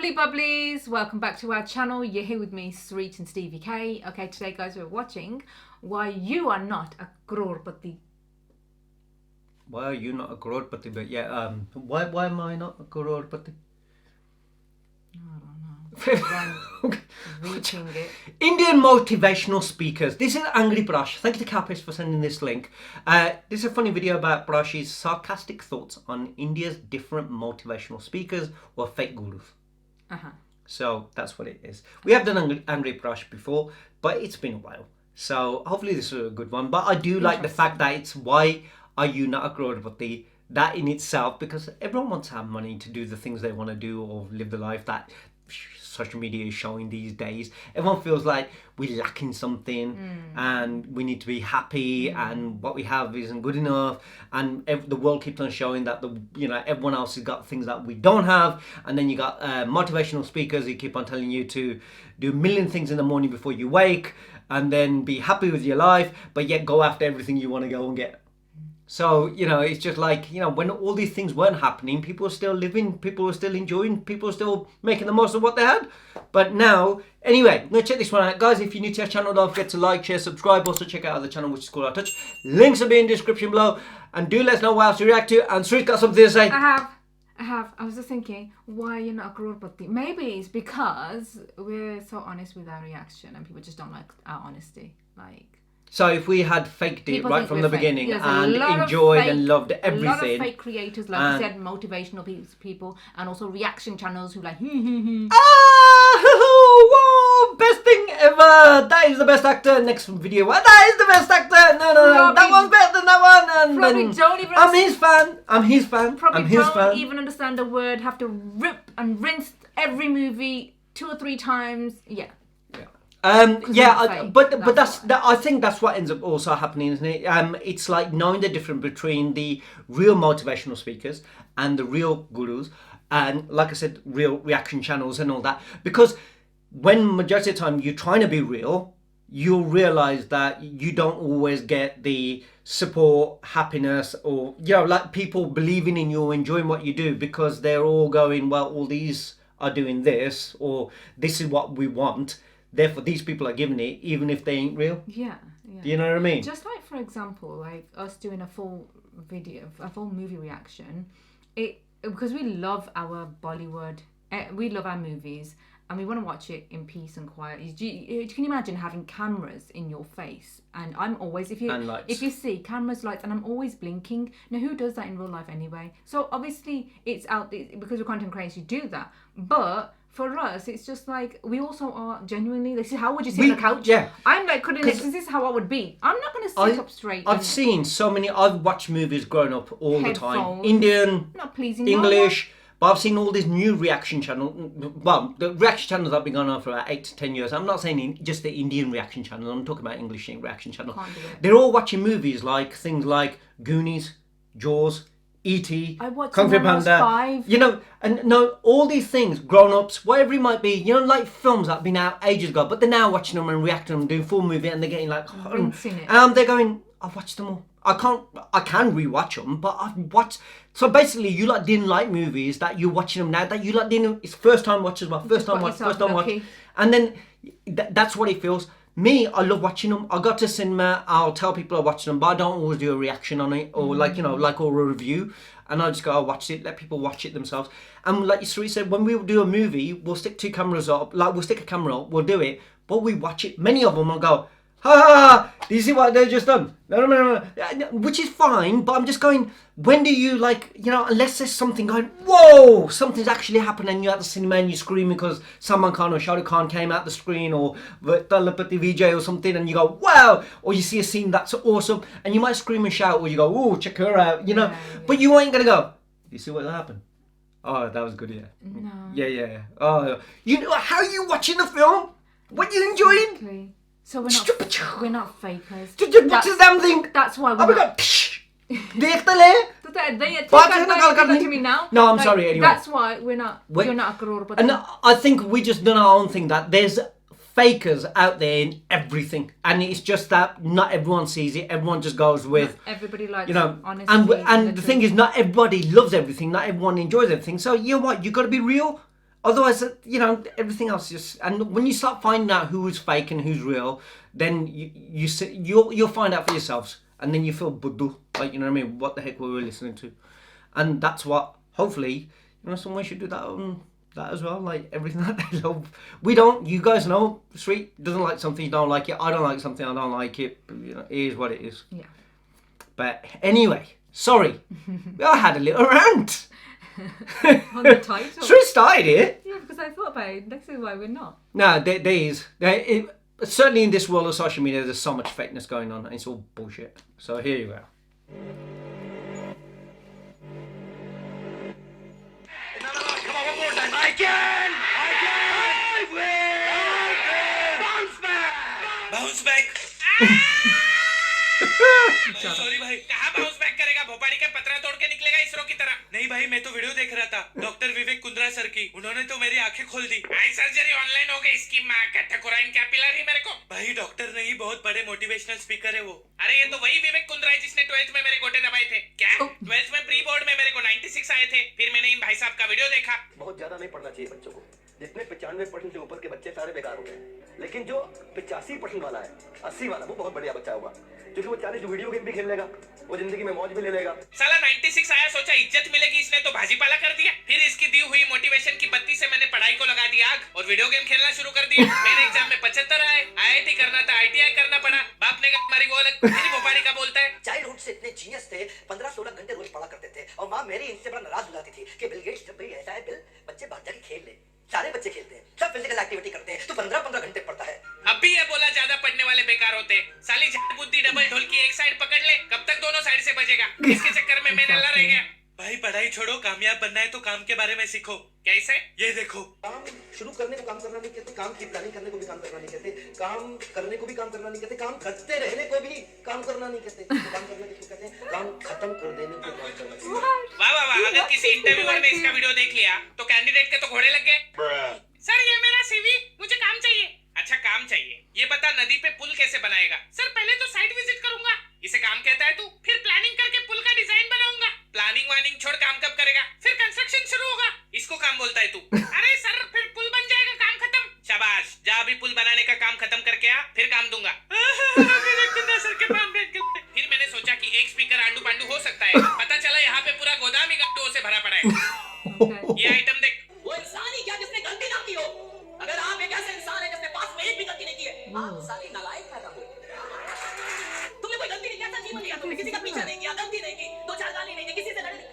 Bubbly Bubblies, welcome back to our channel. You're here with me, Sreet and Stevie K. Okay, today guys we're watching Why You Are Not a CROREPATI. Why are you not a CROREPATI? But yeah, why am I not a CROREPATI? I don't know. Reaching it. Indian motivational speakers. This is Angry Prash. Thank you to Kapis for sending this link. This is a funny video about Prash's sarcastic thoughts on India's different motivational speakers or fake gurus. So that's what it is. We have done Angry Prash before, but it's been a while. So hopefully this is a good one. But I do like the fact that it's why are you not a CROREPATI? That in itself, because everyone wants to have money to do the things they want to do or live the life that social media is showing these days. Everyone feels like we're lacking something and we need to be happy and what we have isn't good enough, and the world keeps on showing that everyone else has got things that we don't have. And then you got motivational speakers who keep on telling you to do a million things in the morning before you wake and then be happy with your life, but yet go after everything you want to go and get. So, it's just like, when all these things weren't happening, people were still living, people were still enjoying, people were still making the most of what they had. But now, anyway, I'm going to check this one out. Guys, if you're new to our channel, don't forget to like, share, subscribe. Also, check out our other channel, which is called Our Touch. Links will be in the description below. And do let us know what else to react to. And Sreet got something to say. I have. I was just thinking, why you're not a CROREPATI? Maybe it's because we're so honest with our reaction and people just don't like our honesty. So if we had faked it people right from the beginning There's and enjoyed and loved a everything. lot of fake creators, like you said, motivational people, and also reaction channels who like, whoa, best thing ever. That is the best actor. Next video. That is the best actor. No. That one's better than that one. And probably don't even. I'm his fan. Probably don't even understand a word. Have to rip and rinse every movie 2 or 3 times. Yeah. But I think that's what ends up also happening, isn't it? It's like knowing the difference between the real motivational speakers and the real gurus, and like I said, real reaction channels and all that. Because when majority of the time you're trying to be real, you'll realize that you don't always get the support, happiness, or like people believing in you or enjoying what you do, because they're all going, well, all these are doing this, or this is what we want. Therefore, these people are giving it, even if they ain't real. Yeah. Do you know what I mean? Just like, for example, like us doing a full video, a full movie reaction, because we love our Bollywood, we love our movies, and we want to watch it in peace and quiet. You can imagine having cameras in your face, and I'm always if you see cameras, lights, and I'm always blinking. Now, who does that in real life anyway? So obviously, it's out there because we're content creators. You do that, but for us, it's just like we also are genuinely. This is how would you sit on a couch? Yeah, I'm like this is how I would be. I'm not going to sit up straight. I've watched movies growing up all the time. Indian, not pleasing English. But I've seen all these new reaction channels. Well, the reaction channels have been going on for about 8 to 10 years. I'm not saying just the Indian reaction channel. I'm talking about English reaction channel. They're all watching movies like things like Goonies, Jaws, E.T., Kung Fu Panda. 5. And all these things, grown-ups, whatever it might be. Like films that have been out ages ago, but they're now watching them and reacting to them, doing full movie, and they're getting like, they're going, I've watched them all. I can rewatch them, but I've watched. So basically, you didn't like movies that you're watching them now that you didn't. It's first time watch as well. First time watch. And then that's what it feels. Me, I love watching them. I go to cinema. I'll tell people I watch them, but I don't always do a reaction on it or or a review. And I just go, I watched it. Let people watch it themselves. And like Sreet said, when we do a movie, we'll stick 2 cameras up. We'll stick a camera up. We'll do it, but we watch it. Many of them will go, do you see what they've just done? No. Which is fine, but I'm just going, when do you unless there's something going, whoa, something's actually happened and you're at the cinema and you're screaming because Salman Khan or Shah Rukh Khan came out the screen, or Telepathy VJ or something, and you go, wow, or you see a scene that's awesome and you might scream and shout, or you go, oh, check her out, but you ain't going to go, you see what happened? Oh, that was good, yeah. No. Yeah. Oh, how are you watching the film? What are you enjoying? Exactly. So we're not fakers. What's the damn thing? That's why we're not. देख तो ले. To me now. No, I'm sorry. Anyway, that's why you're not a CROREPATI. And I think we just done our own thing. That there's fakers out there in everything, and it's just that not everyone sees it. Everyone just goes with. Not everybody likes honesty. And the thing is, not everybody loves everything. Not everyone enjoys everything. So you know what? You got to be real. Otherwise, everything else just. And when you start finding out who's fake and who's real, then you'll find out for yourselves, and then you feel buddu, like, you know what I mean? What the heck were we listening to? And that's what, hopefully, someone should do that on that as well. Like, everything that they love. We don't. You guys know, Sweet doesn't like something, you don't like it. I don't like something, I don't like it. But, it is what it is. Yeah. But anyway, sorry, I had a little rant. On the title. Sweet started it. Yeah, because I thought about it. This is why we're not. No, there is. Certainly in this world of social media, there's so much fakeness going on, and it's all bullshit. So here you go. Come on, one more time. I can! I win! Bounce back! Bounce back! Sorry भाई, कहाँ bounce back करेगा? भोपाली के पतरा तोड़ के निकलेगा इसरो की तरह। नहीं भाई, मैं तो वीडियो देख रहा था डॉक्टर विवेक कुंद्रा सर की, उन्होंने तो मेरी आंखें खोल दी। आई सर्जरी ऑनलाइन हो गई, इसकी माँ का ठकुराइन क्या पिला रही मेरे को? भाई डॉक्टर नहीं, बहुत बड़े मोटिवेशनल स्पीकर है वो। अरे ये तो वही विवेक कुंद्रा है जिसने 12th में मेरे गोटे दबाए थे। क्या 12th में प्री बोर्ड में मेरे को 96 आए थे, फिर मैंने इन भाई साहब का वीडियो देखा। बहुत ज्यादा नहीं पढ़ना चाहिए बच्चों को, जितने 95% से ऊपर के बच्चे सारे बेकार हो गए, लेकिन जो 85% वाला है, 80 वाला, वो बहुत बढ़िया बच्चा होगा, क्योंकि वो 40 वीडियो गेम भी खेल लेगा, वो जिंदगी में मौज भी ले लेगा। साला 96 आया, सोचा इज्जत मिलेगी, इसने तो भाजीपाला कर दिया। फिर इसकी दी हुई मोटिवेशन की बत्ती से मैंने पढ़ाई को लगा दिया आग और वीडियो गेम खेलना शुरू कर दिया। मेरे एग्जाम में 75 आए, IIT करना था, ITI करना पड़ा। बाप ने कहा हमारी वो अलग, मेरी भोपाली का बोलता है। चाइल्डहुड से इतने जीनियस थे, 15-16 घंटे रोज पढ़ा करते थे, और माँ मेरी इनसे बड़ा नाराज हो जाती थी कि बिल गेट्स, जब भी ऐसा है बिल, बच्चे बाहर जाके खेल ले। सारे बच्चे खेलते हैं, सब फिजिकल एक्टिविटी करते हैं, तो 15-15 घंटे पढ़ता है। अब भी ये बोला ज्यादा पढ़ने वाले बेकार होते। साली झाड़ बुद्धि डबल ढोलकी एक साइड पकड़ ले, कब तक दोनों साइड से बजेगा? इसके चक्कर में मैं नल्ला रह गया। भाई पढ़ाई छोड़ो, कामयाब बनना है तो काम के बारे में सीखो। कैसे? ये देखो, काम शुरू करने को काम करना नहीं कहते, काम की प्लानिंग करने को भी काम करना नहीं कहते, काम करने को भी काम करना नहीं कहते, काम करते रहने को भी काम करना नहीं कहते। तो काम करने को कहते हैं काम खत्म कर देने को काम करना। वाह वाह वाह, अगर किसी इंटरव्यूअर ने इसका वीडियो देख लिया तो कैंडिडेट के तो घोड़े लग गए। सर ये मेरा CV, मुझे काम चाहिए। अच्छा काम चाहिए, ये बता नदी पे पुल कैसे बनाएगा? सर पहले तो साइट विजिट करूंगा। इसे काम कहता है तू? फिर प्लानिंग करके पुल का डिजाइन बनाऊंगा। प्लानिंग वानिंग छोड़, काम कब करेगा? फिर कंस्ट्रक्शन शुरू होगा, इसको काम बोलता है तू? अरे सर फिर पुल बन जाएगा, काम खत्म। शाबाश, जा अभी पुल बनाने का काम खत्म करके आ, फिर काम दूंगा। फिर मैंने सोचा कि एक स्पीकर आंडू पांडू हो सकता है, पता चला यहाँ पे पूरा गोदाम ही गांडुओं से भरा पड़ा है। ये आइटम देख। वो इंसान ही क्या जिसने गलती ना की हो? अगर आप एक ऐसे इंसान है जिसने पास में एक भी गलती नहीं की है, आप साली नालायक पैदा हो। तुमने कोई गलती नहीं किया, जीवन लिया, तुमने किसी का पीछा नहीं किया, गलती नहीं की, 2-4 गाली नहीं दी, किसी से लड़े नहीं।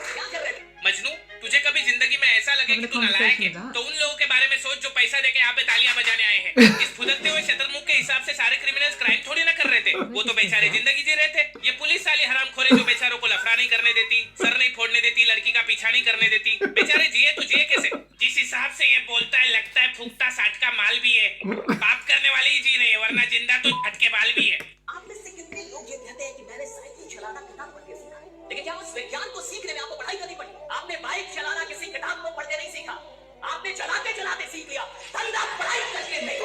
क्या कर रहे थे? मजनू, तुझे कभी जिंदगी में ऐसा लगे कि तू नालायक है, तो उन लोगों के बारे में सोच जो पैसा देके यहाँ पे तालियां बजाने आए हैं। इस फुदकते हुए शतरमुख के हिसाब से सारे क्रिमिनल्स क्राइम थोड़ी ना कर रहे थे, वो तो बेचारे जिंदगी जी रहे थे। ये पुलिस साली हरामखोरे जो बेचारों को लफड़ा नहीं करने देती, सर नहीं फोड़ने देती, लड़की का पीछा नहीं करने देती, बेचारे जिए तो जिए कैसे? जिस हिसाब से ये बोलता है, लगता है फूकता साठ का माल भी है। पाप करने वाले ही जी रहे हैं, वरना जिंदा तो हटके बाल भी है। आप में से कितने लोग ये कहते हैं कि मैंने साइकिल चलाना किताब पढ़ के सीखा है, लेकिन क्या उस विज्ञान को सीखने में आपको पढ़ाई करनी पड़ी? आपने बाइक चलाना किसी किताब को पढ़ के नहीं सीखा, आपने चलाते चलाते सीख लिया, धंधा पढ़ाई करके नहीं।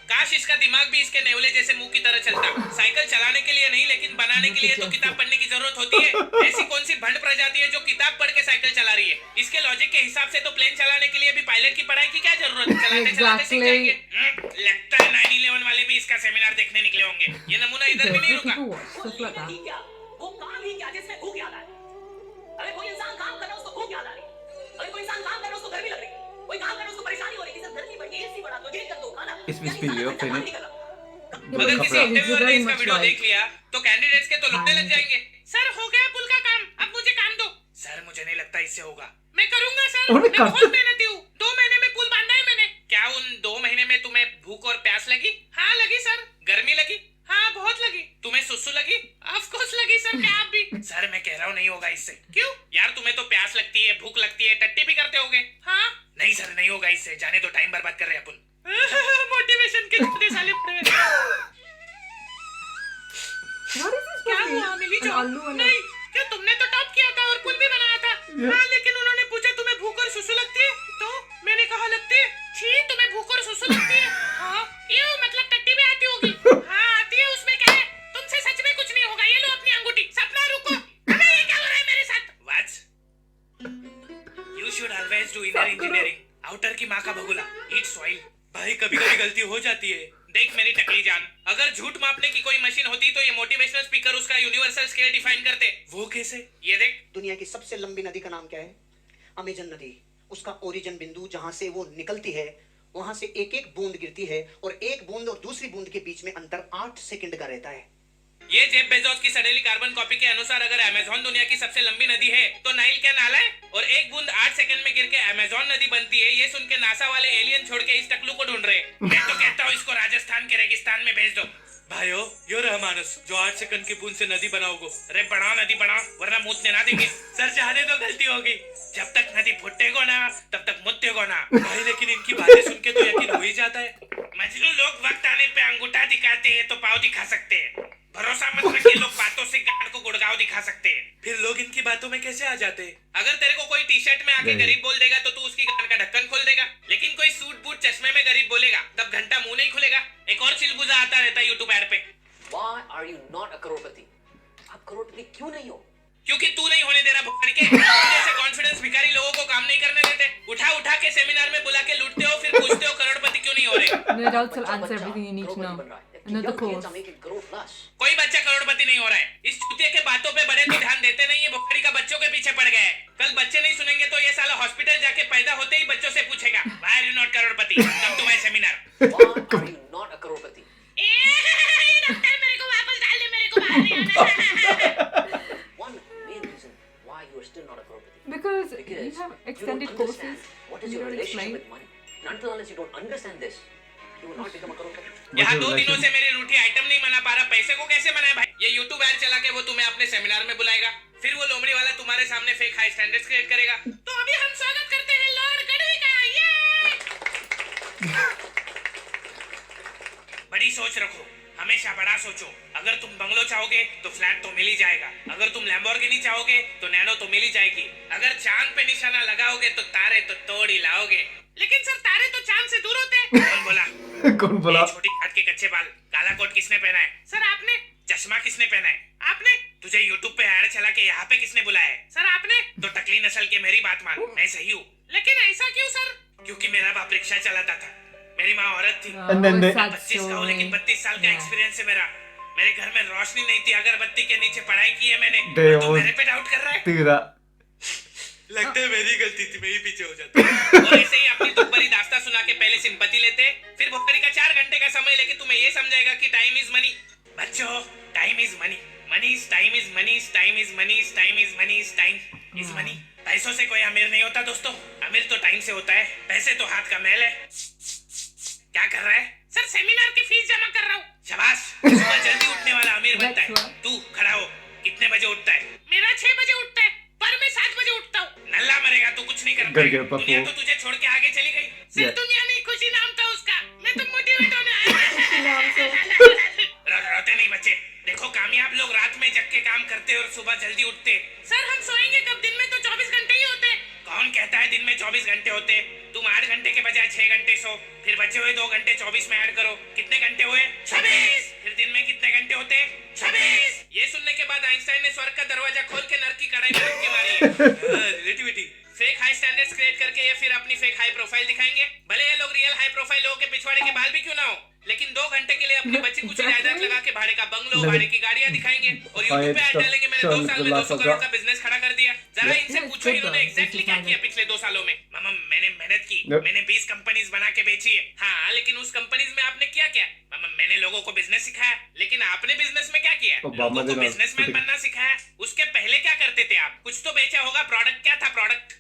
काश इसका दिमाग भी इसके नेवले जैसे मुंह की तरह चलता। साइकिल चलाने के लिए नहीं, लेकिन बनाने के लिए तो किताब पढ़ने की जरूरत होती है। ऐसी कौन सी भंड प्रजाति है जो किताब पढ़ के साइकिल चला रही है? इसके लॉजिक के हिसाब से तो प्लेन चलाने के लिए भी पायलट की पढ़ाई की क्या जरूरत? चलाते चलाते सीख जाएंगे। लगता है 9/11 वाले भी इसका सेमिनार देखने निकले होंगे। ये नमूना इधर भी नहीं रुका। वो काम ही क्या जिसमें भूख याद आए? अरे कोई इंसान काम कर रहा है, उसको भूख याद आ रही है। अरे कोई इंसान काम कर रहा है, उसको गर्मी लग रही है। कोई काम कर रहा है, उसको परेशानी हो रही है, गर्मी बढ़ गई, AC बढ़ा दो, ये कर दो, खाना। इस बीच वीडियो पे नहीं। अगर किसी इंटरव्यूअर ने इसका वीडियो देख लिया तो कैंडिडेट्स के तो लुटने लग जाएंगे। सर हो गया पुल का काम, अब मुझे काम दो। सर मुझे नहीं लगता इससे होगा। मैं करूंगा सर, मैं बहुत मेहनती हूँ। 2 महीने में पुल बांधा है मैंने। क्या उन 2 महीने में तुम्हें भूख और प्यास लगी? हाँ लगी सर। गर्मी लगी? हाँ बहुत लगी। तुम्हें सुसु लगी? ऑफ कोर्स लगी सर। क्या आप भी? सर मैं कह रहा हूँ नहीं होगा इससे। क्यों? यार तुम्हें तो प्यास लगती है, भूख लगती है, टट्टी भी करते होगे। हाँ नहीं सर नहीं होगा इससे, जाने दो, टाइम बर्बाद कर रहे हैं अपन। मोटिवेशन के कितने साले पड़े। क्या हुआ मिली जो? नहीं क्या तुमने तो टॉप किया था और पुल भी बनाया था। हाँ लेकिन उन्होंने पूछा तुम्हें भूख और सुसु लगती है, तो मैंने कहा लगती है। छी तुम्हें भूख और सुसु लगती है? हाँ यूं मतलब टट्टी भी आती होगी? हाँ आती है, उसमें क्या है? तुमसे सच में कुछ नहीं होगा। ये लो अपनी अंगूठी। सपना रुको, अबे ये क्या हो रहा है मेरे साथ? टू इनर इंजीनियरिंग, आउटर की माँ का बगुला, ईट सॉइल। भाई कभी कभी गलती हो जाती है। देख मेरी टकली जान, अगर झूठ मापने की कोई मशीन होती तो ये मोटिवेशनल स्पीकर उसका यूनिवर्सल स्केल डिफाइन करते। वो कैसे? ये देख। दुनिया की सबसे लंबी नदी का नाम क्या है? अमेजन नदी। उसका ओरिजिन बिंदु जहां से वो निकलती है, वहां से एक एक बूंद गिरती है और एक बूंद और दूसरी बूंद के बीच में अंतर 8 सेकंड का रहता है। ये जेफ बेजोस की सडेली कार्बन कॉपी के अनुसार अगर अमेज़न दुनिया की सबसे लंबी नदी है तो नाइल क्या नाला है? और एक बूंद 8 सेकंड में गिर के अमेज़न नदी बनती है। ये सुन के नासा वाले एलियन छोड़ के इस टकलू को ढूंढ रहे। मैं तो कहता हूँ इसको राजस्थान के रेगिस्तान में भेज दो। भाइयों, यो रहा मानस जो 8 सेकंड की बूंद से नदी बनाओगो। अरे बढ़ाओ नदी बढ़ाओ, वरना मूतने ना देंगे। सर जाने तो गलती होगी। जब तक नदी फुटेगो ना तब तक मुतेगो ना। भाई लेकिन इनकी बातें सुन के तो यकीन हो ही जाता है। मजनू लोग वक्त आने पे अंगूठा दिखाते हैं तो पाँव दिखा सकते हैं। भरोसा मत रखिए, लोग बातों से गांड को गुड़गांव दिखा सकते हैं। फिर लोग इनकी बातों में कैसे आ जाते हैं? अगर तेरे को कोई टी शर्ट में आके गरीब बोल देगा तो तू उसकी गांड का ढक्कन खोल देगा। लेकिन कोई सूट बूट चश्मे में गरीब बोलेगा तब घंटा मुंह नहीं खुलेगा। एक और चिलबुजा आता रहता है यूट्यूब ऐड पे। Why are you not a करोड़पति? आप करोड़पति क्यों नहीं हो? क्योंकि तू नहीं होने दे रहा भुक्कड़ के। जैसे कॉन्फिडेंस भिखारी लोगों को काम नहीं करने देते। उठा उठा के सेमिनार में बुला के लूटते हो, फिर पूछते हो करोड़पति क्यों नहीं हो रहे। No, adults will answer everything you need to know. Another course. कोई बच्चा करोड़पति नहीं हो रहा है। इस चूतिया के बातों पे बड़े तो ध्यान देते नहीं है। भुक्कड़ी का बच्चों के पीछे पड़ गए हैं। कल बच्चे नहीं सुनेंगे तो ये साला हॉस्पिटल जाके पैदा होते ही बच्चों से पूछेगा, Why are you not Crorepati? Come to my seminar. Why are you not a Crorepati? Doctor मेरे को वापस डाल दे, मेरे को बाहर नहीं आना। One main reason why you are still not a Crorepati. Because you Because have you extended don't courses. understand what is You your don't relationship explain. with money. And until unless you don't understand this, you will not become a करोड़पति. यहाँ 2 दिनों से मेरी रूठी item नहीं मना पा रहा। पैसे को कैसे मनाए भाई? ये YouTube ऐड चला के वो तुम्हें अपने सेमिनार में बुलाएगा। फिर वो लोमड़ी वाला तुम्हारे सामने फेक हाई स्टैंडर्ड्स क्रिएट करेगा। तो अभी हम स्वागत करते हैं लॉर्ड गढ़वी का। ये बड़ी सोच रखो, हमेशा बड़ा सोचो। अगर तुम बंगलो चाहोगे तो फ्लैट तो मिल ही जाएगा। अगर तुम लैम्बोर्गिनी चाहोगे तो नैनो तो मिल ही जाएगी। अगर चांद पे निशाना लगाओगे तो तारे तो तोड़ ही लाओगे। लेकिन सर तारे तो चांद से दूर होते हैं। कौन बोला? कौन बोला? ये छोटी काट के कच्चे बाल, काला कोट किसने पहना है? सर आपने। चश्मा किसने पहना है? आपने। तुझे YouTube पे ऐड चला के यहाँ पे किसने बुलाया है? सर आपने। तो टकली नस्ल के मेरी बात मान, मैं सही हूँ। लेकिन ऐसा क्यों सर? क्योंकि मेरा बाप रिक्शा चलाता था, मेरी माँ औरत थी। Oh, मैं sad 25 का हूँ लेकिन story. 32 साल का Yeah. एक्सपीरियंस है मेरा। मेरे घर में रोशनी नहीं थी, अगरबत्ती के नीचे पढ़ाई की है मैंने। Damn. तो मेरे पे डाउट कर रहा है? तेरा लगता है मेरी गलती थी, मैं ही पीछे हो जाता। और ऐसे ही अपनी दुख भरी दास्तां सुना के पहले सिंपैथी लेते, फिर भुक्कड़ी का 4 घंटे का समय लेके तुम्हें ये समझाएगा कि टाइम इज मनी। बच्चों, time is money, money is time is money is time is money is time is money is time is money. पैसों से कोई अमीर नहीं होता दोस्तों, अमीर तो टाइम से होता है। पैसे तो हाथ का मैल है। क्या कर रहा है? सर सेमिनार की फीस जमा कर रहा हूँ। शाबाश, सुबह जल्दी उठने वाला अमीर बनता है। तू खड़ा हो, कितने बजे उठता है? मेरा 6 बजे उठता है, पर मैं 7 बजे उठता हूँ। नल्ला मरेगा, तू कुछ नहीं कर पाएगा। दुनिया तो तुझे छोड़ के आगे चली गई। सिर्फ दुनिया नहीं, खुशी नाम था उसका। मैं तो मोटिवेट होने आया। रोते नहीं बच्चे। देखो कामयाब लोग रात में जग के काम करते और सुबह जल्दी उठते। सर हम सोएंगे कब? दिन में तो 24 घंटे ही होते। कौन कहता है दिन में 24 घंटे होते? तुम 8 घंटे के बजाय 6 घंटे सो, फिर बचे हुए 2 घंटे 24 में ऐड करो, कितने घंटे हुए? 26। फिर दिन में कितने घंटे होते? 26। ये सुनने के बाद आइंस्टाइन ने स्वर्ग का दरवाजा खोल के नर्क की कढ़ाई में डुबकी मारी है। Relativity. Fake high standards create करके ये फिर अपनी फेक हाई प्रोफाइल दिखाएंगे। भले ये लोग रियल हाई प्रोफाइल लोगों के पिछवाड़े के बाल भी क्यों ना हो, लेकिन 2 घंटे के लिए अपनी बच्ची कुछ जायदाद लगा के भाड़े का बंगलो, भाड़े की गाड़ियां दिखाएंगे और यूट्यूब पे ऐड डालेंगे। मैंने 2 साल में 200 करोड़ का बिजनेस खड़ा कर दिया। जरा इनसे पूछो इन्होंने एग्जैक्टली क्या किया पिछले 2 सालों में। मामा मैंने मेहनत की, मैंने 20 कंपनीज बना के बेची है। हाँ, लेकिन उस कंपनीज में आपने क्या किया? मामा मैंने लोगों को बिजनेस सिखाया। लेकिन आपने बिजनेस में क्या किया? लोगों को बिजनेसमैन बनना सिखाया। उसके पहले क्या करते थे आप? कुछ तो बेचा होगा। प्रोडक्ट क्या था? प्रोडक्ट।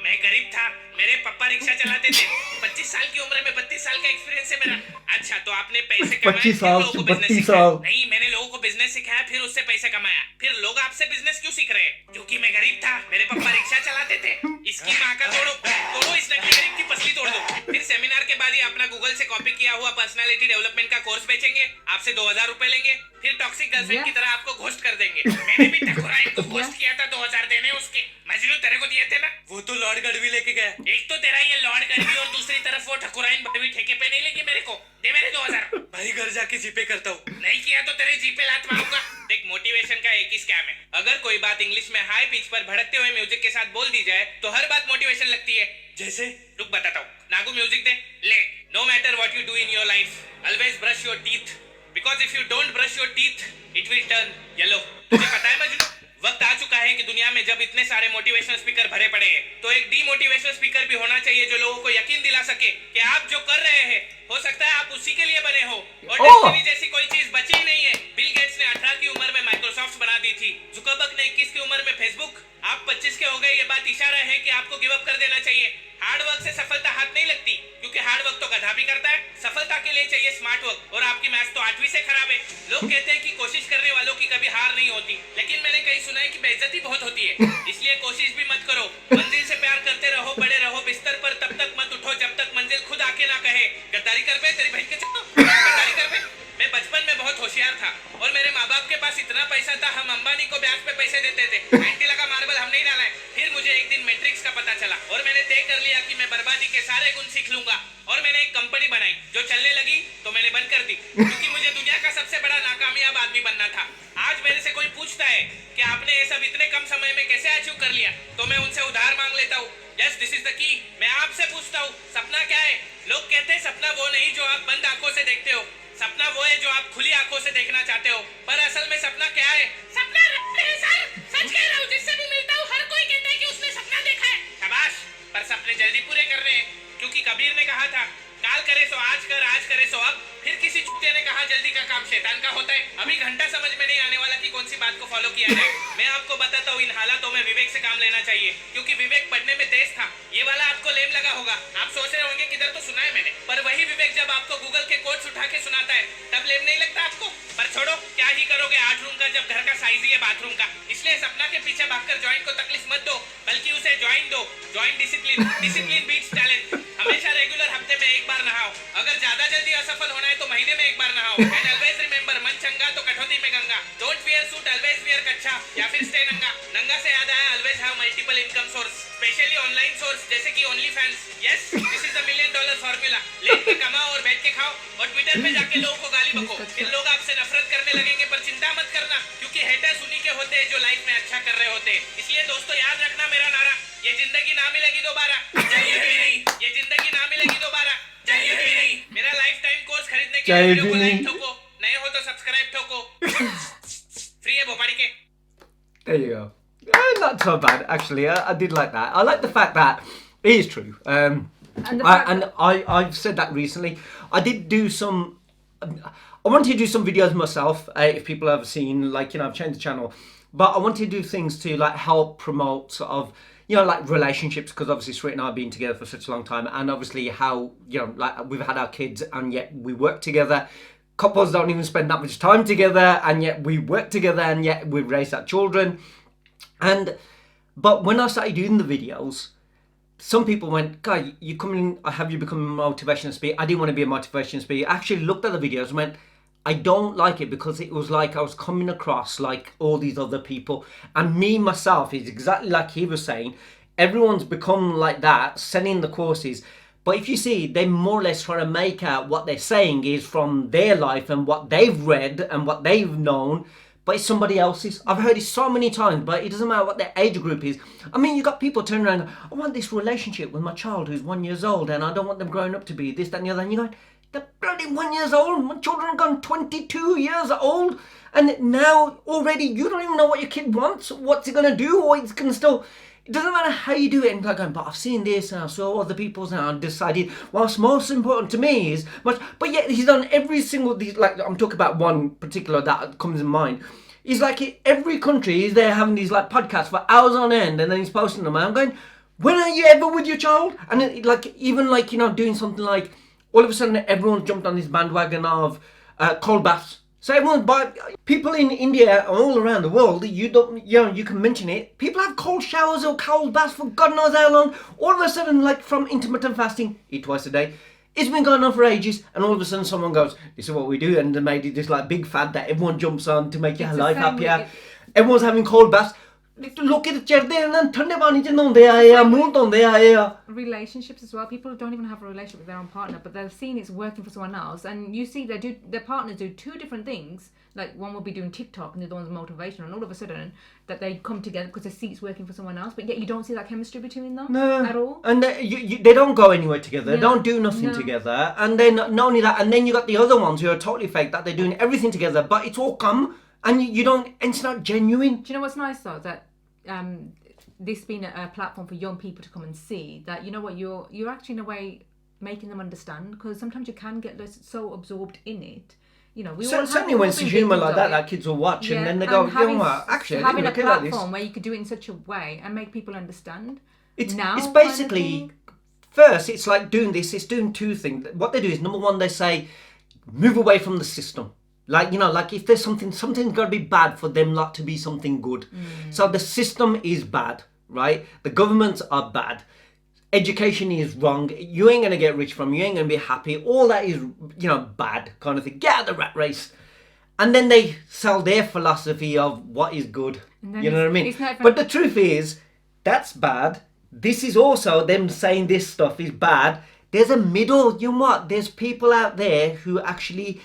मैं गरीब था, मेरे पापा रिक्शा चलाते थे। 25 साल की उम्र में 32 साल का एक्सपीरियंस है मेरा। अच्छा, तो आपने पैसे कमाए, 25 साल लोगों को बिजनेस 32 सिखाया? साल। नहीं, मैंने लोगों को बिजनेस सिखाया, फिर उससे पैसे कमाया। फिर लोग आपसे बिजनेस क्यों सीख रहे हैं? क्योंकि मैं गरीब था, मेरे पापा रिक्शा चलाते थे। इसकी माँ का तोड़ो तोड़ो, इस नकली गरीब की पसली तोड़ दो। फिर सेमिनार के बाद ही अपना गूगल से कॉपी किया हुआ पर्सनालिटी डेवलपमेंट का कोर्स बेचेंगे, आपसे 2000 रुपए लेंगे, फिर टॉक्सिक गर्लफ्रेंड की तरह आपको घोस्ट कर देंगे। मैंने भी ठकुराइन को घोस्ट किया था 2000 देने उसके। मजनू तेरे को दिए थे ना, वो तो लॉर्ड गढ़वी लेके गया। एक तो तेरा ये लॉर्ड गढ़वी और दूसरी तरफ वो ठकुराइन भड़वी ठेके पे नहीं लेगी मेरे को। दे मेरे 2000। भाई घर जाके जीपे करता हूँ। नहीं किया तो तेरे जीपे लात मारूंगा। देख मोटिवेशन का एक ही स्कैम है। अगर कोई बात इंग्लिश में हाई पिच पर भड़कते हुए म्यूजिक के साथ बोल दी जाए तो हर बात मोटिवेशन लगती है। जैसे रुक बताता हूँ। नागू म्यूजिक दे। ले। No matter what you do in your life always brush your teeth because if you don't brush your teeth it will turn yellow. तुझे पता है मजनू, वक्त आ चुका है कि दुनिया में जब इतने सारे मोटिवेशनल स्पीकर भरे पड़े हैं तो एक डीमोटिवेशनल स्पीकर भी होना चाहिए जो लोगों को यकीन दिला सके कि आप जो कर रहे हैं हो सकता है आप उसी के लिए बने हो और डेस्टिनी जैसी कोई चीज बची ही नहीं है। बिल गेट्स ने 18 की उम्र में माइक्रोसॉफ्ट बना दी थी। जुकरबर्ग ने 21 की उम्र में फेसबुक। आप 25 के हो गए, ये बात इशारा है कि आपको गिव अप कर देना चाहिए। हार्ड वर्क से सफलता हाथ नहीं लगती क्योंकि हार्ड वर्क तो गधा भी करता है। सफलता के लिए चाहिए स्मार्ट वर्क और आपकी मैथ्स तो 8वीं से खराब है। लोग कहते हैं कि कोशिश करने वालों की कभी हार नहीं होती, लेकिन मैंने कहीं सुना है कि बेइज्जती बहुत होती है। इसलिए कोशिश भी मत करो। मंजिल से प्यार करते रहो, पड़े रहो बिस्तर पर, तब तक मत उठो जब तक मंजिल खुद आके ना कहे गद्दारी कर बे, तेरी बहन के चलो गद्दारी कर बे। मैं बचपन में बहुत होशियार था और मेरे माँ बाप के पास इतना पैसा था हम अंबानी को ब्याज पे पैसे देते थे। एंटी लगा मार्बल हम नहीं डाला है। फिर मुझे एक दिन मैट्रिक्स का पता चला और मैंने तय कर लिया कि मैं बर्बादी के सारे गुण सीख लूंगा और मैंने एक कंपनी बनाई जो चलने लगी तो मैंने बंद कर दी क्योंकि मुझे दुनिया का सबसे बड़ा नाकामयाब आदमी बनना था। आज मेरे से कोई पूछता है कि आपने ये सब इतने कम समय में कैसे अचीव कर लिया तो मैं उनसे उधार मांग लेता हूँ। Yes this is the key. मैं आपसे पूछता हूँ सपना क्या है? लोग कहते हैं सपना वो नहीं जो आप बंद आंखों से देखते हो, सपना वो है जो आप खुली आंखों से देखना चाहते हो। पर असल में सपना क्या है? सपना है सर, सच कह रहा हूँ। जिससे भी मिलता हूँ हर कोई कहता है कि उसने सपना देखा है। शाबाश, पर सपने जल्दी पूरे करने हैं क्योंकि कबीर ने कहा था काल करे सो आज कर, आज करे सो अब। फिर किसी चुतिया ने कहा जल्दी का काम शैतान का होता है। अभी घंटा समझ में नहीं आने वाला कि कौन सी बात को फॉलो किया जाए। मैं आपको बताता हूँ इन हालातों में विवेक से काम लेना चाहिए क्योंकि विवेक पढ़ने में तेज था। ये वाला आपको लेम लगा होगा। आप सोच रहे होंगे किधर तो सुना है मैंने, पर वही विवेक जब आपको गूगल के कोट्स उठा के सुनाता है तब लेम नहीं लगता आपको। पर छोड़ो, क्या ही करोगे 8 रूम का जब घर का साइज ही है बाथरूम का। इसलिए सपना के पीछे भागकर जॉइंट को तकलीफ मत दो, बल्कि उसे ज्वाइन दो। Join discipline, discipline beats talent. हमेशा रेगुलर हफ्ते में एक बार नहाओ। अगर ज्यादा जल्दी असफल होना है तो महीने में एक बार नहाओ। एंड ऑलवेज रिमेंबर मन चंगा तो कठौती में गंगा। Don't wear suit, always wear कच्छा या फिर स्टे नंगा। नंगा से याद आया always have multiple income source, specially online source जैसे कि OnlyFans. Yes this is the $1,000,000 formula. लेट के कमाओ और बैठ के खाओ और ट्विटर पे जाके लोगों को गाली बको। फिर लोग आपसे नफरत करने लगेंगे, पर चिंता मत करना क्योंकि हेटर्स उन्हीं के होते हैं जो लाइफ में अच्छा कर रहे होते हैं। इसलिए दोस्तों याद रखना मेरा नारा, ये जिंदगी ना मिलेगी दोबारा, चाहिए भी नहीं। ये जिंदगी ना मिलेगी दोबारा, चाहिए भी नहीं। मेरा लाइफ टाइम कोर्स खरीदने के लिए वीडियो को लाइक ठोको, नए हो तो सब्सक्राइब ठोको। फ्री है भोपाड़ी के। There you go. Not so bad, actually. I did like that. I like the fact that it is true. I've said that recently. I did do some. I wanted to do some videos myself. If people have seen, like, I've changed the channel, but I wanted to do things to like help promote sort of, like relationships, because obviously Sweet and I have been together for such a long time, and obviously how like we've had our kids and yet we work together. Couples don't even spend that much time together, and yet we work together, and yet we raise our children. But when I started doing the videos, some people went, "Guy, you coming? Have you become a motivational speaker?" I didn't want to be a motivational speaker. I actually looked at the videos and went, I don't like it because it was like I was coming across like all these other people, and me myself is exactly like he was saying. Everyone's become like that, sending the courses. But if you see, they more or less trying to make out what they're saying is from their life and what they've read and what they've known, but it's somebody else's. I've heard it so many times, but it doesn't matter what their age group is. I mean, you got people turning around and go, I want this relationship with my child who's 1 year old, and I don't want them growing up to be this, that, and the other. And you're going, they're bloody 1 year old. My children are gone 22 years old, and now already you don't even know what your kid wants, what's he going to do, or it's going to still... It doesn't matter how you do it, and like going, but I've seen this and I saw other people's and I decided what's most important to me is much. But yet he's done every single these, like I'm talking about one particular that comes in mind. He's like every country is there having these like podcasts for hours on end, and then he's posting them. And I'm going, when are you ever with your child? And it, like even like doing something like all of a sudden everyone jumped on this bandwagon of cold baths. So everyone's people in India all around the world, you can mention it. People have cold showers or cold baths for God knows how long. All of a sudden, like from intermittent fasting, eat twice a day. It's been going on for ages, and all of a sudden someone goes, this is what we do, and they made it this like big fad that everyone jumps on to make your life happier. Everyone's having cold baths. लोग के चढ़ते हैं ना ठंडे पानी च नहाते आए आ मुंह धोंदे आए आ. Relationships as well. People don't even have a relationship with their own partner, but they've seen it's working for someone else, and you see their partners do two different things. Like one will be doing TikTok and the other one's motivational, and all of a sudden that they come together because they see it's working for someone else, but yet you don't see that chemistry between them at all. And they don't go anywhere together. They don't do nothing together. And then not only that, and then you got the other ones who are totally fake that they're doing everything together, but it's all come and you don't. And it's not genuine. Do you know what's nice though? That this being a platform for young people to come and see that, you know what, you're actually in a way making them understand, because sometimes you can get so absorbed in it. You know, certainly when it's humour like that kids will watch and then they go, you know what, actually, having a platform like this. where you could do it in such a way and make people understand. It's basically, first, it's like doing this, it's doing two things. What they do is, number one, they say, move away from the system. Like, you know, like if there's something's got to be bad for them not to be something good. So the system is bad, right? The governments are bad. Education is wrong. You ain't going to get rich from, you ain't going to be happy. All that is, you know, bad kind of thing. Get out of the rat race. And then they sell their philosophy of what is good. You know what I mean? But the truth is, that's bad. This is also them saying this stuff is bad. There's a middle, you know what? There's people out there who actually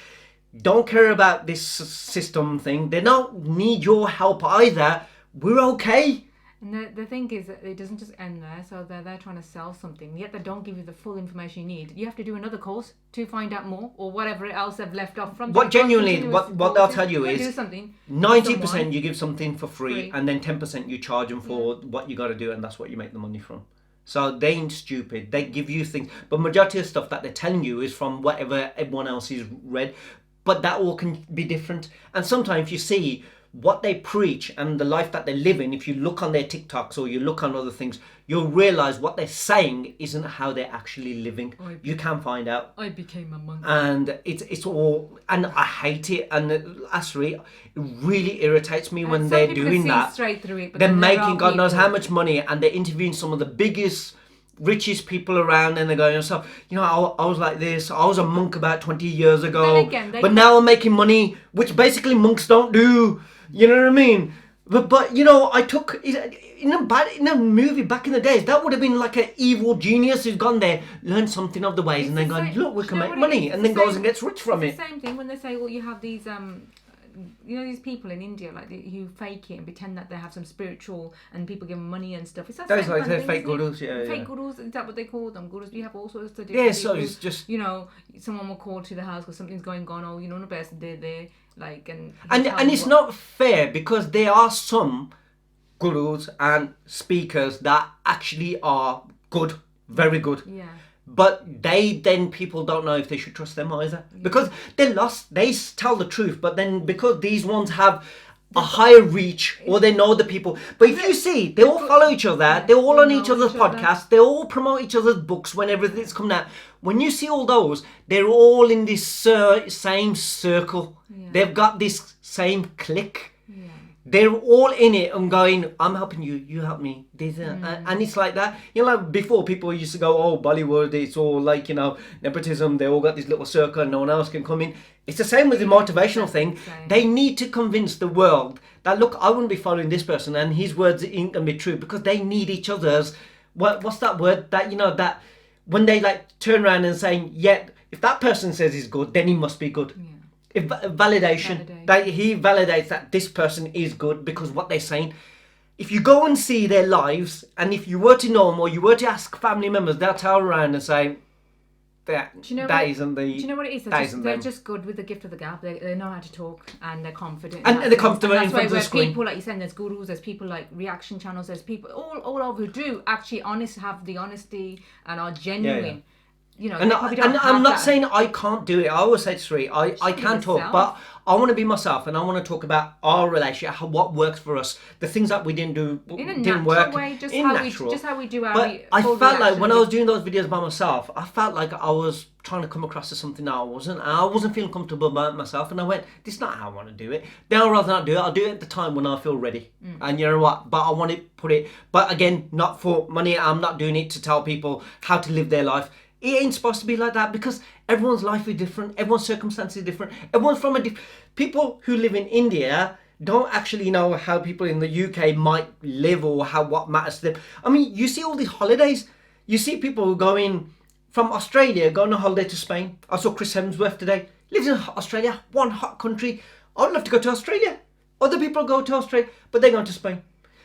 don't care about this system thing. They don't need your help either. We're okay. And the thing is that it doesn't just end there. So they're trying to sell something, yet they don't give you the full information you need. You have to do another course to find out more, or whatever else they've left off from. What genuinely, what they'll tell you is, do something. 90% you give something for free, and then 10% you charge them for what you got to do, and that's what you make the money from. So they ain't stupid. They give you things, but majority of stuff that they're telling you is from whatever everyone else has read. But that all can be different. And sometimes you see what they preach and the life that they live in, if you look on their TikToks or you look on other things, you'll realise what they're saying isn't how they're actually living. You can find out. I became a monk. And it's all, and I hate it. And actually, it really irritates me when they're doing that. Straight through it, but they're making God knows how much money, and they're interviewing some of the biggest, richest people around, and they're going, so, you know, I was like this, I was a monk about 20 years ago, but now I'm making money, which basically monks don't do. You know what I mean? But you know, I took in a movie back in the days, that would have been like an evil genius who's gone there, learned something of the ways, and then gone, look, we can make money, and then goes and gets rich from it. It's the same thing when they say, well, you have these you know, these people in India, like who fake it and pretend that they have some spiritual, and people give them money and stuff. Is that those like they're fake gurus? Fake gurus, is that what they call them? Gurus? You have all sorts of different. Yeah, so it's just, you know, someone will call to the house because something's going on, or you know, the person they're like, and it's not fair, because there are some gurus and speakers that actually are good, very good. Yeah. But people don't know if they should trust them either, because they're lost. They tell the truth, but then because these ones have a higher reach, or they know the people. But if you see, they all follow each other. They're all on each other's podcasts. They all promote each other's books when everything's coming out. When you see all those, they're all in this same circle. Yeah. They've got this same clique. Yeah. They're all in it and going, I'm helping you, you help me. And it's like that. You know, like before, people used to go, oh, Bollywood, it's all like, you know, nepotism. They all got this little circle and no one else can come in. It's the same with the motivational thing. They need to convince the world that, look, I wouldn't be following this person and his words ain't going to be true, because they need each other's, what's that word? That, you know, that when they like turn around and saying, yeah, if that person says he's good, then he must be good. Yeah. If validation, that he validates that this person is good because what they're saying. If you go and see their lives, and if you were to know them, or you were to ask family members, they'll turn around and say, that isn't the. Do you know what it is? They're just good with the gift of the gab. They know how to talk, and they're confident. And they're confident in front of the screen. People, like you said, there's gurus, there's people like reaction channels, there's people all over who do actually have the honesty and are genuine. Yeah. You know, and I'm not saying I can't do it. I always say to Sri, I can talk, but I want to be myself, and I want to talk about our relationship, what works for us, the things that we didn't do, didn't work. Way, just how we do our. But I felt like when I was doing those videos by myself, I felt like I was trying to come across as something that I wasn't. I wasn't feeling comfortable about myself, and I went, this is not how I want to do it. Then I'd rather not do it. I'll do it at the time when I feel ready. And you know what? But I want to put it. But again, not for money. I'm not doing it to tell people how to live their life. It ain't supposed to be like that, because everyone's life is different. Everyone's circumstances is different. Everyone's from a people who live in India, don't actually know how people in the UK might live or how what matters to them. I mean, you see all these holidays. You see people going from Australia going on holiday to Spain. I saw Chris Hemsworth today. Lives in Australia, one hot country. I'd love to go to Australia. Other people go to Australia, but they're going to Spain.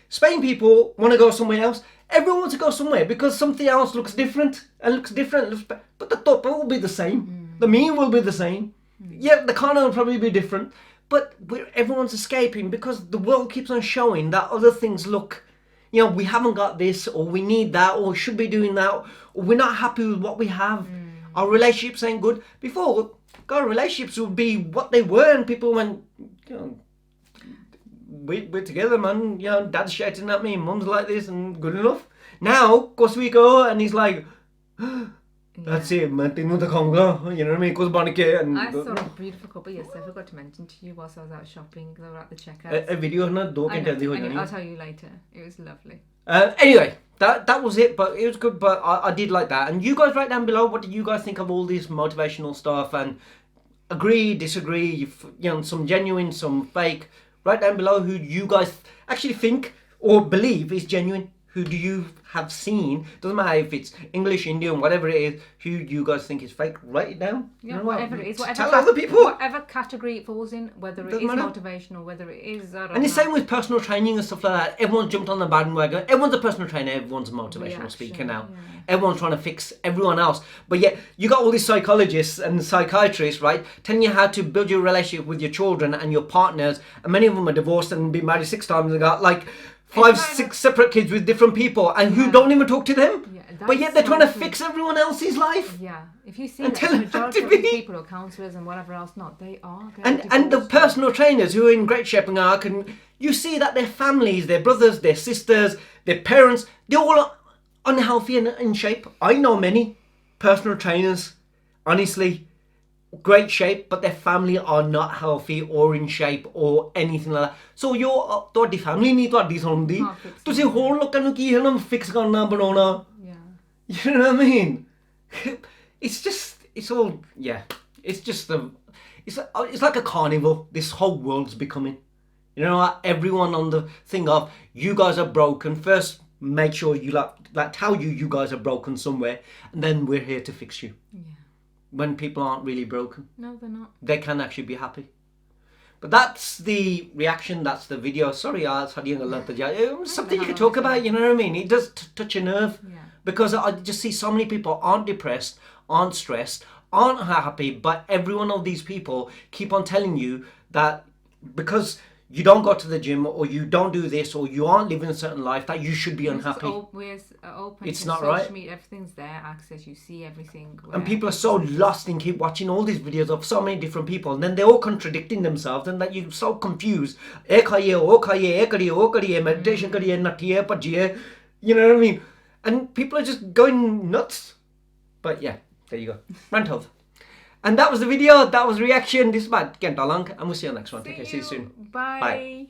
Spain people want to go somewhere else. Everyone wants to go somewhere because something else looks different and looks different. But the top will be the same. The meal will be the same. Yeah, the corner will probably be different. But everyone's escaping because the world keeps on showing that other things look, you know, we haven't got this, or we need that, or should be doing that, or we're not happy with what we have. Our relationships ain't good. Before, our relationships would be what they were, and people went, you know, we're together, man. You know, dad's shouting at me, mum's like this, and good enough. Now, of course, we go, and he's like, that's it, man. You know what I mean? I saw a beautiful couple yesterday. I forgot to mention to you whilst I was out shopping. They were at the checkout. A video na 2 घंटे I'll tell you later. It was lovely. Anyway, that was it. But it was good. But I did like that. And you guys write down below, what do you guys think of all this motivational stuff? And agree, disagree. You know, some genuine, some fake. Write down below who you guys actually think or believe is genuine. Who do you have seen? Doesn't matter if it's English, Indian, whatever it is. Who you guys think is fake? Write it down. Yeah, you know whatever it is. Tell other people. Whatever category it falls in, whether it is motivational, whether it is... And the same with personal training and stuff like that. Everyone's jumped on the bandwagon. Everyone's a personal trainer. Everyone's a motivational speaker now. Yeah. Everyone's trying to fix everyone else. But yet, you got all these psychologists and psychiatrists, right, telling you how to build your relationship with your children and your partners. And many of them are divorced and been married 6 times and got like 5, 6 separate kids with different people and who don't even talk to them. Yeah, but yet they're trying to fix everyone else's life. Yeah, if you see that the majority of these people or counsellors and whatever else not, they are and the personal trainers who are in great shape and you see that their families, their brothers, their sisters, their parents, they're all unhealthy and in shape. I know many personal trainers, honestly, great shape, but their family are not healthy or in shape or anything like that. So your family need to somebody. ਤੁਸੀਂ ਹੋਰ ਲੋਕਾਂ ਨੂੰ ਕੀ ਹੈ ਨਾ fix ਕਰਨਾ ਬਣਾਉਣਾ. Yeah. You know what I mean? It's all it's like a carnival. This whole world's becoming. You know, like everyone on the thing of you guys are broken. First, make sure you tell you guys are broken somewhere, and then we're here to fix you. Yeah. When people aren't really broken. No, they're not. They can actually be happy. But that's the reaction, that's the video. Sorry, something you could talk about, you know what I mean? It does touch a nerve. Yeah. Because I just see so many people aren't depressed, aren't stressed, aren't happy, but every one of these people keep on telling you that because you don't go to the gym or you don't do this or you aren't living a certain life that you should be unhappy. It's not right. Media, everything's there, access, you see everything. And people are so lost and keep watching all these videos of so many different people and then they're all contradicting themselves and that you're so confused. Meditation, you know what I mean? And people are just going nuts. But yeah, there you go. Rant of. And that was the video. That was reaction. This is about Kent Along. And we'll see you on the next one. Okay, see you soon. Bye.